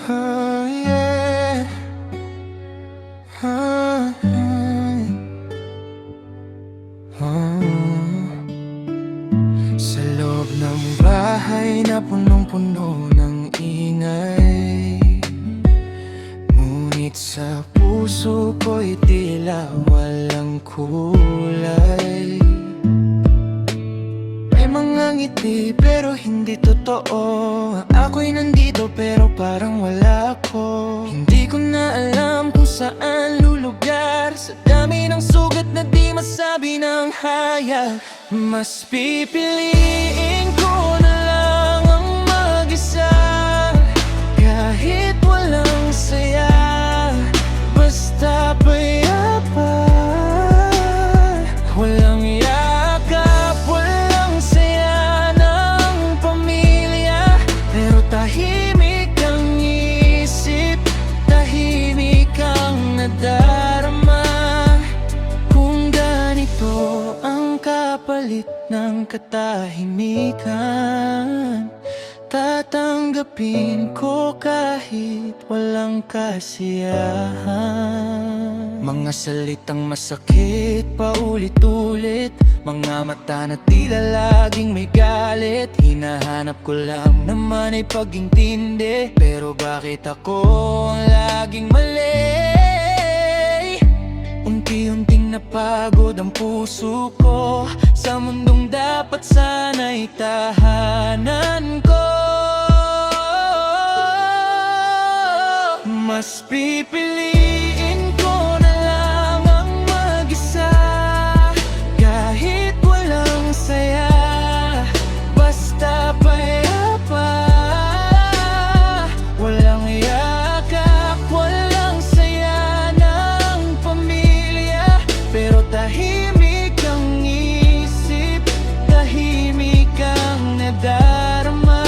Oh, yeah. Oh, oh. Sa loob ng bahay na punong-puno ng ingay, ngunit sa puso ko'y tila walang kulay. May mga ngiti pero hindi totoo. Ako'y nandito pero parang wala ako. Hindi ko na alam kung saan lulugar, sa dami ng sugat na di masabi ng hayag. Mas pipiliin ko na lang ang mag-isa, kahit walang saya, basta payapan. Walang yakap, walang saya ng pamilya, pero tahimik ang isip, tahimik ang nadarama. Kung ganito ang kapalit ng katahimikan, tatanggapin ko kahit walang kasiyahan. Mga salitang masakit paulit-ulit, mga mata na tila laging may galit. Hinahanap ko lang naman ay pag-intindi, pero bakit ako ang laging mali? Unti-unting napagod ang puso ko sa mundong dapat sana'y tahanan ko. Mas pipiliin ko na lang ang mag-isa, kahit walang saya, basta payapa. Walang yakap, walang saya ng pamilya, pero tahimik ang isip, tahimik ang nadarama.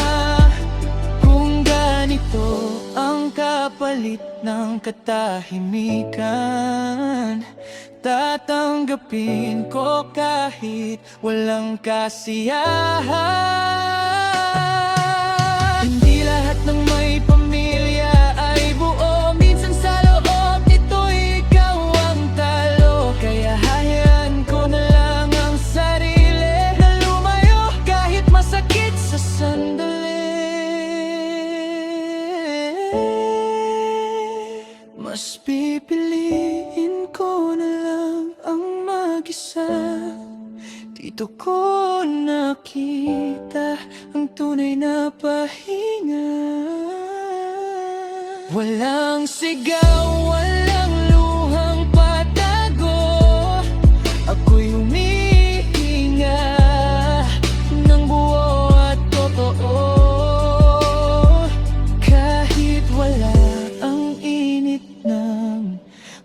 Kung ganito ang kapalit ng katahimikan, tatanggapin ko kahit walang kasiyahan. Hindi lahat ng may pamilya ay buo, minsan sa loob nito'y ikaw ang talo. Kaya hayaan ko na lang ang sarili na lumayo kahit masakit sa sandali. Mas pipiliin ko na lang ang mag-isa. Dito ko nakita ang tunay na pahinga. Walang sigaw, walang luhang patago, ako'y humihinga ng buo at totoo. Kahit wala ang init ng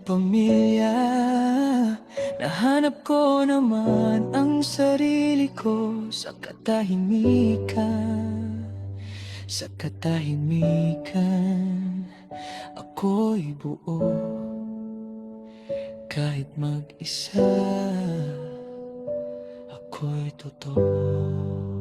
pamilya, nahanap ko naman ang sarili ko sa katahimikan. Sa katahimikan, ako'y buo, kahit mag-isa, ako'y totoo.